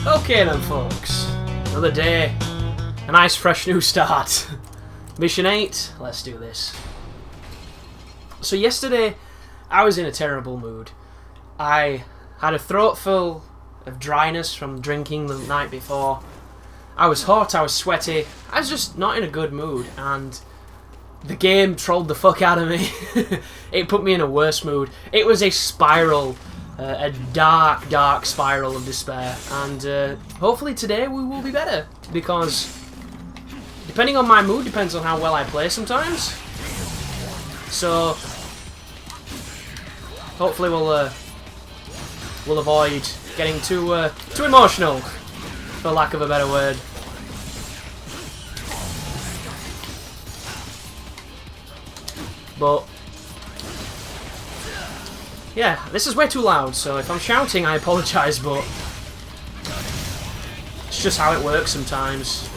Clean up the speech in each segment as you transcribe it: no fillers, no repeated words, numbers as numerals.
Okay then folks, another day, a nice fresh new start. Mission 8, let's do this. So yesterday, I was in a terrible mood. I had a throat full of dryness from drinking the night before. I was hot, I was sweaty, I was just not in a good mood, and the game trolled the fuck out of me. It put me in a worse mood. It was a spiral. A dark, dark spiral of despair, and hopefully today we will be better, because depending on my mood depends on how well I play sometimes. So hopefully we'll avoid getting too emotional, for lack of a better word. But yeah, this is way too loud, so if I'm shouting I apologise, but it's just how it works sometimes.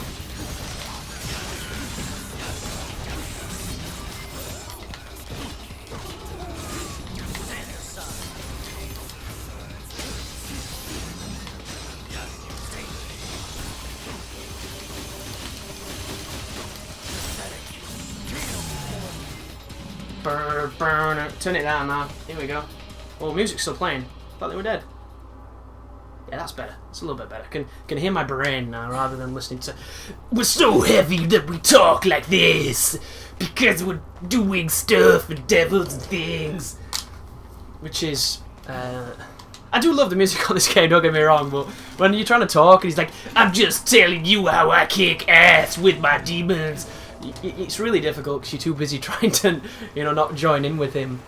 Burn, turn it down now. Here we go. Oh, music's still playing. Thought they were dead. Yeah, that's better. It's a little bit better. Can hear my brain now rather than listening to. We're so heavy that we talk like this because we're doing stuff for devils and things. Which is, I do love the music on this game. Don't get me wrong, but when you're trying to talk and he's like, "I'm just telling you how I kick ass with my demons," it's really difficult because you're too busy trying to, not join in with him.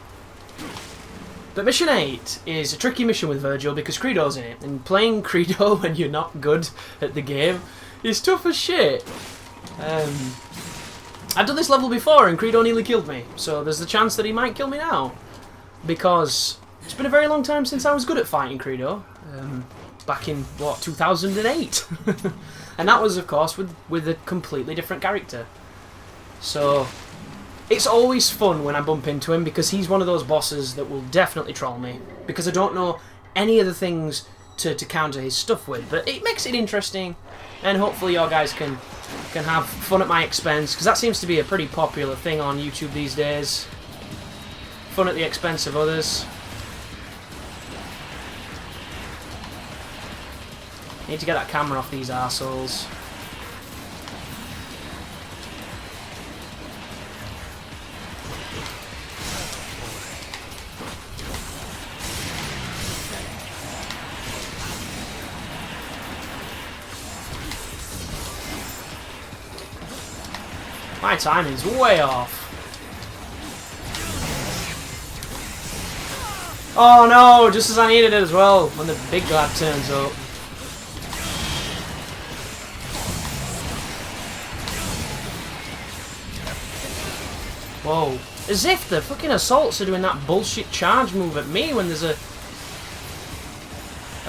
But Mission 8 is a tricky mission with Vergil because Credo's in it, and playing Credo when you're not good at the game is tough as shit. I've done this level before and Credo nearly killed me, so there's the chance that he might kill me now, because it's been a very long time since I was good at fighting Credo, back in, 2008? And that was, of course, with a completely different character. So it's always fun when I bump into him, because he's one of those bosses that will definitely troll me, because I don't know any other things to counter his stuff with. But it makes it interesting, and hopefully your guys can have fun at my expense, because that seems to be a pretty popular thing on YouTube these days. Fun at the expense of others. Need to get that camera off these arseholes. My timing's way off. Oh no, just as I needed it as well, when the big lad turns up. Whoa. As if the fucking assaults are doing that bullshit charge move at me when there's a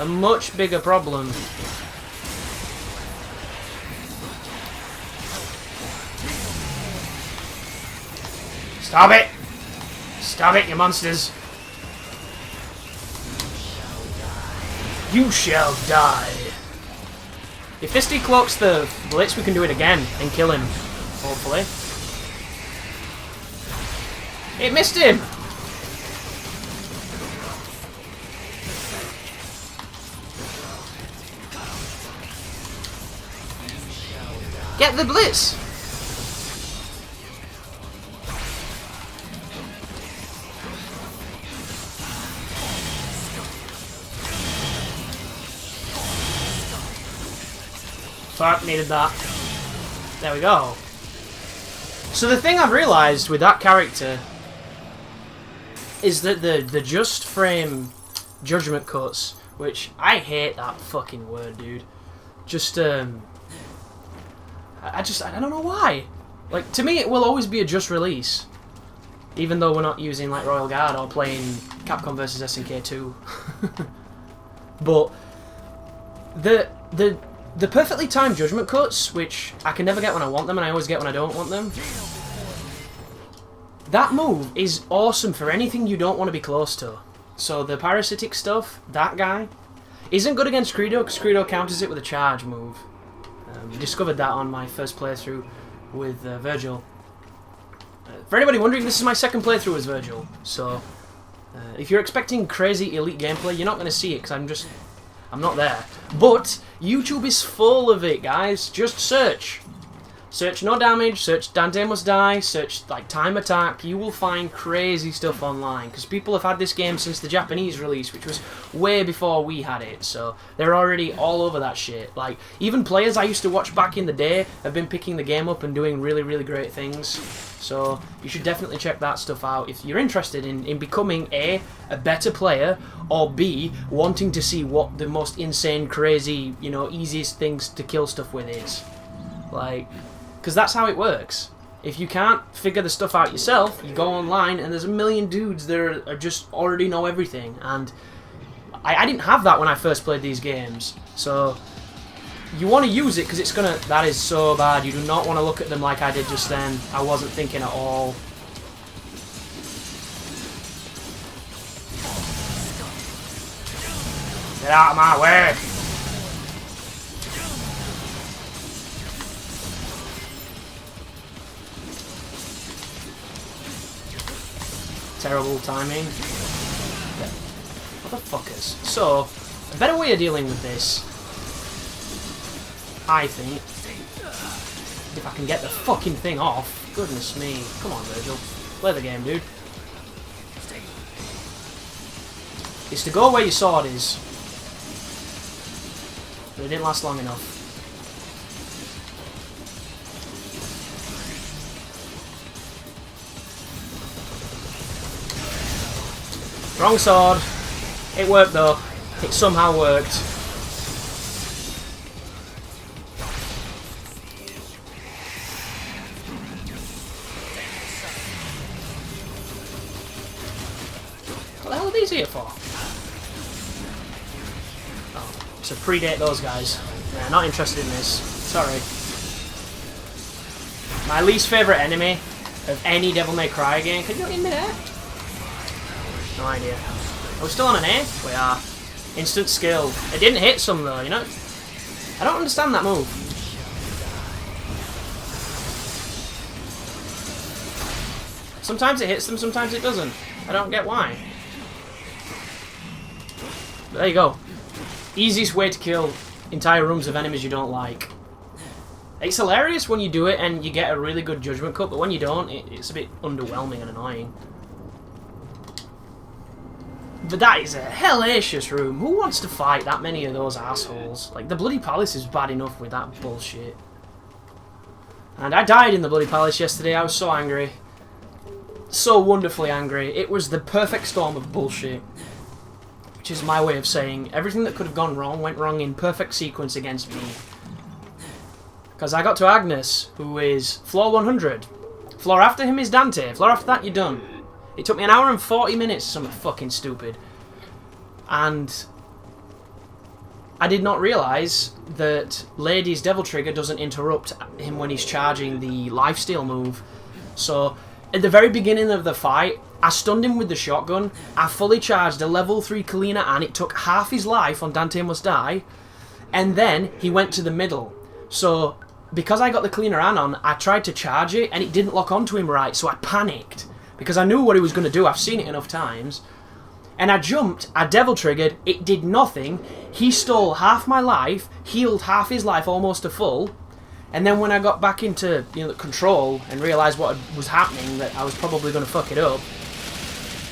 much bigger problem. Stop it! Stop it, you monsters! You shall die. If this decloaks the Blitz, we can do it again and kill him. Hopefully. It missed him! Get the Blitz! Fuck, needed that. There we go. So the thing I've realised with that character is that the just frame judgment cuts, which I hate that fucking word, dude. Just I don't know why. Like, to me it will always be a just release, even though we're not using like Royal Guard or playing Capcom vs SNK 2. But the perfectly timed judgment cuts, which I can never get when I want them, and I always get when I don't want them, that move is awesome for anything you don't want to be close to. So the parasitic stuff, that guy, isn't good against Credo because Credo counters it with a charge move. Discovered that on my first playthrough with Vergil. For anybody wondering, this is my second playthrough as Vergil. So if you're expecting crazy elite gameplay, you're not going to see it because I'm not there. But YouTube is full of it, guys. Just search. Search no damage, search Dante must die, search like time attack. You will find crazy stuff online because people have had this game since the Japanese release, which was way before we had it. So they're already all over that shit. Like even players I used to watch back in the day have been picking the game up and doing really, really great things. So you should definitely check that stuff out if you're interested in becoming a better player, or B, wanting to see what the most insane, crazy, you know, easiest things to kill stuff with is. Like, because that's how it works. If you can't figure the stuff out yourself, you go online and there's a million dudes that are just already know everything. And I didn't have that when I first played these games. So you want to use it because it's gonna... That is so bad. You do not want to look at them like I did just then. I wasn't thinking at all. Get out of my way! Terrible timing. Yeah. Motherfuckers. So, a better way of dealing with this, I think, if I can get the fucking thing off. Goodness me. Come on, Vergil. Play the game, dude. Is to go where your sword is. But it didn't last long enough. Wrong sword. It worked though. It somehow worked. What the hell are these here for? Oh, to predate those guys. Yeah, not interested in this. Sorry. My least favourite enemy of any Devil May Cry game. Can you get in midair? No idea. Are we still on an A? We are. Instant skill. It didn't hit some though, you know? I don't understand that move. Sometimes it hits them, sometimes it doesn't. I don't get why. But there you go. Easiest way to kill entire rooms of enemies you don't like. It's hilarious when you do it and you get a really good judgment cut, but when you don't, it's a bit underwhelming and annoying. But that is a hellacious room. Who wants to fight that many of those assholes? Like, the Bloody Palace is bad enough with that bullshit. And I died in the Bloody Palace yesterday. I was so angry. So wonderfully angry. It was the perfect storm of bullshit. Which is my way of saying everything that could have gone wrong went wrong in perfect sequence against me. Because I got to Agnes, who is floor 100. Floor after him is Dante. Floor after that, you're done. It took me an hour and 40 minutes, something fucking stupid. And I did not realise that Lady's Devil Trigger doesn't interrupt him when he's charging the lifesteal move. So, at the very beginning of the fight, I stunned him with the shotgun, I fully charged a level 3 Kalina and it took half his life on Dante Must Die, and then he went to the middle. So, because I got the Kalina on, I tried to charge it and it didn't lock onto him right, so I panicked. Because I knew what he was going to do. I've seen it enough times. And I jumped, I Devil Triggered, it did nothing. He stole half my life, healed half his life almost to full. And then when I got back into control and realised what was happening, that I was probably going to fuck it up,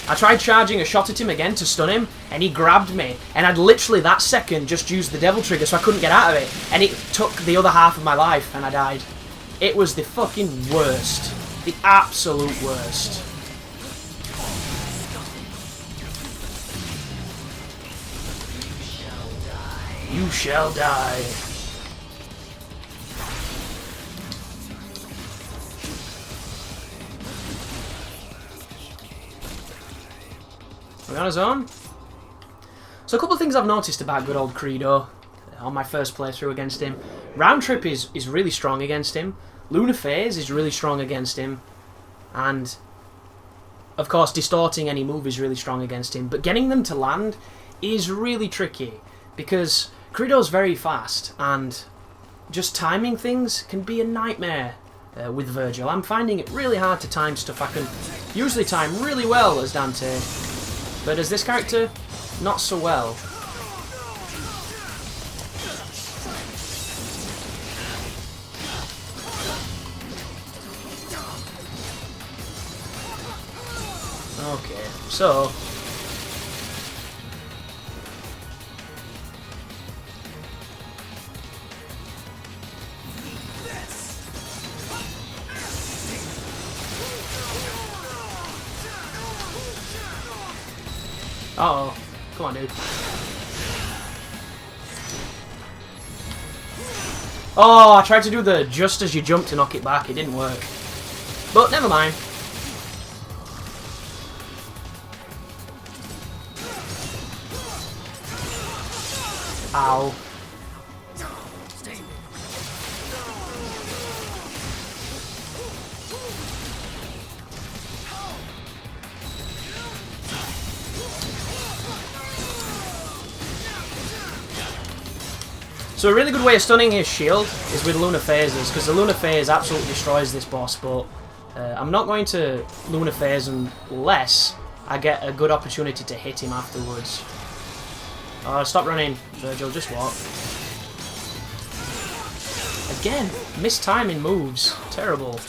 I tried charging a shot at him again to stun him, and he grabbed me. And I'd literally that second just used the Devil Trigger so I couldn't get out of it. And it took the other half of my life and I died. It was the fucking worst. The absolute worst. You shall die. Are we on his own? So a couple of things I've noticed about good old Credo on my first playthrough against him. Round Trip is really strong against him. Lunar Phase is really strong against him. And of course, distorting any move is really strong against him, but getting them to land is really tricky because Credo's very fast, and just timing things can be a nightmare with Vergil. I'm finding it really hard to time stuff. I can usually time really well as Dante, but as this character, not so well. Okay, so uh-oh. Come on, dude. Oh, I tried to do the just as you jump to knock it back. It didn't work. But never mind. Ow. So a really good way of stunning his shield is with Lunar Phases, because the Lunar Phase absolutely destroys this boss, but I'm not going to Lunar Phase unless I get a good opportunity to hit him afterwards. Oh, stop running, Vergil, just walk. Again, mistiming moves. Terrible.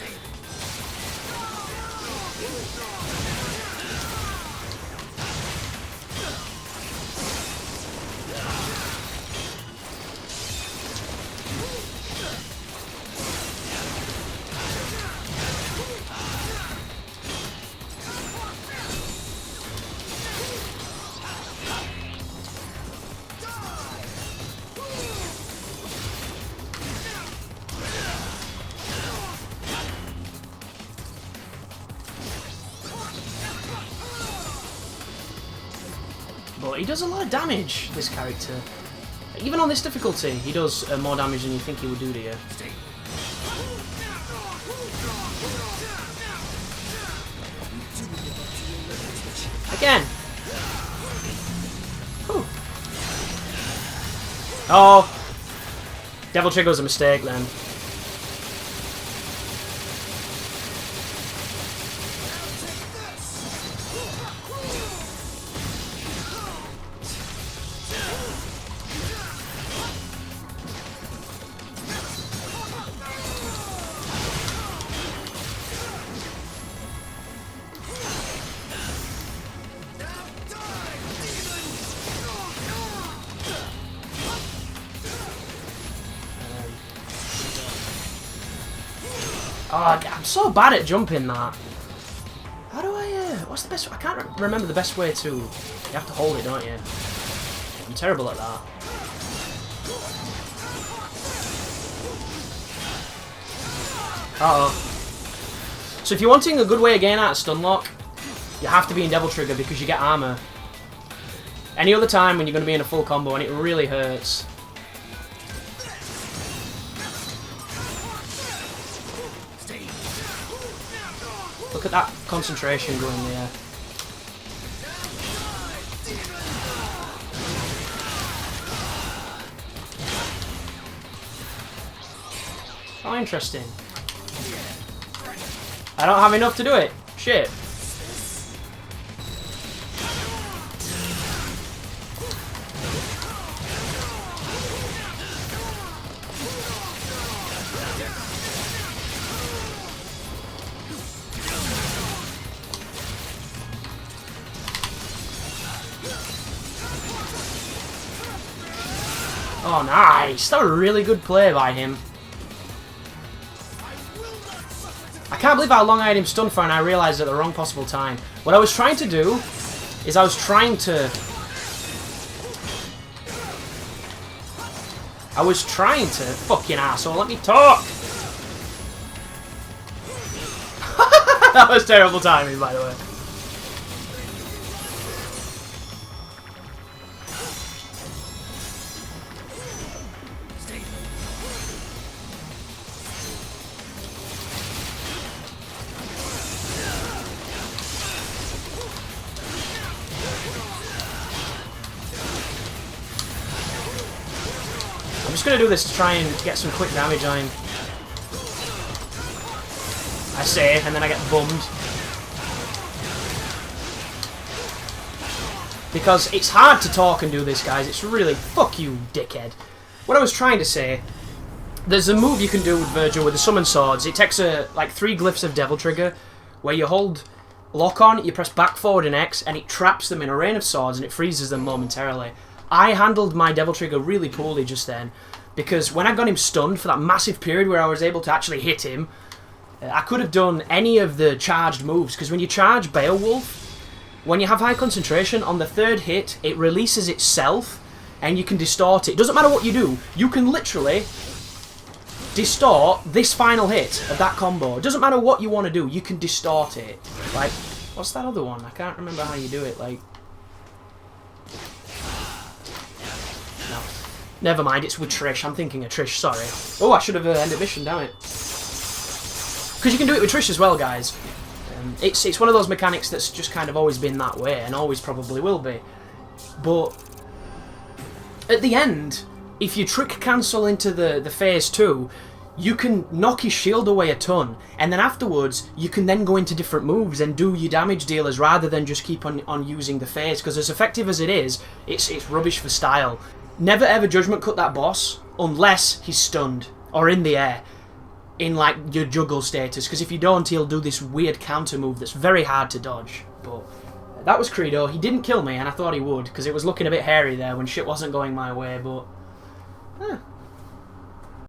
But he does a lot of damage, this character. Even on this difficulty, he does more damage than you think he would do to you. Again! Whew. Oh! Devil Trigger was a mistake then. Oh, I'm so bad at jumping that. How do I, what's the best, I can't remember the best way to, you have to hold it, don't you? I'm terrible at that. Uh-oh. So if you're wanting a good way of getting out of stun lock, you have to be in Devil Trigger because you get armor. Any other time when you're going to be in a full combo and it really hurts. Look at that concentration going there. Oh, interesting. I don't have enough to do it. Shit. Oh, nice! That was a really good play by him. I can't believe how long I had him stunned for and I realised at the wrong possible time. What I was trying to do is I was trying to fucking asshole, let me talk! That was terrible timing, by the way. just going to do this to try and get some quick damage on him. I say, and then I get bummed. Because it's hard to talk and do this, guys. It's really... Fuck you, dickhead. What I was trying to say... There's a move you can do with Vergil with the summon swords. It takes like 3 glyphs of Devil Trigger, where you hold lock on, you press back, forward, and X, and it traps them in a rain of swords, and it freezes them momentarily. I handled my Devil Trigger really poorly just then, because when I got him stunned for that massive period where I was able to actually hit him, I could have done any of the charged moves, because when you charge Beowulf, when you have high concentration, on the 3rd hit, it releases itself, and you can distort it. Doesn't matter what you do, you can literally distort this final hit of that combo. It doesn't matter what you want to do, you can distort it. Like, what's that other one? I can't remember how you do it, like... No. Never mind, it's with Trish. I'm thinking of Trish, sorry. Oh, I should have ended mission, damn it. Because you can do it with Trish as well, guys. It's one of those mechanics that's just kind of always been that way, and always probably will be. But at the end, if you trick cancel into the phase 2, you can knock his shield away a ton, and then afterwards you can then go into different moves and do your damage dealers rather than just keep on using the phase, because as effective as it is, it's rubbish for style. Never ever judgment cut that boss unless he's stunned or in the air in like your juggle status, because if you don't, he'll do this weird counter move that's very hard to dodge. But that was Credo. He didn't kill me, and I thought he would, because it was looking a bit hairy there when shit wasn't going my way, but...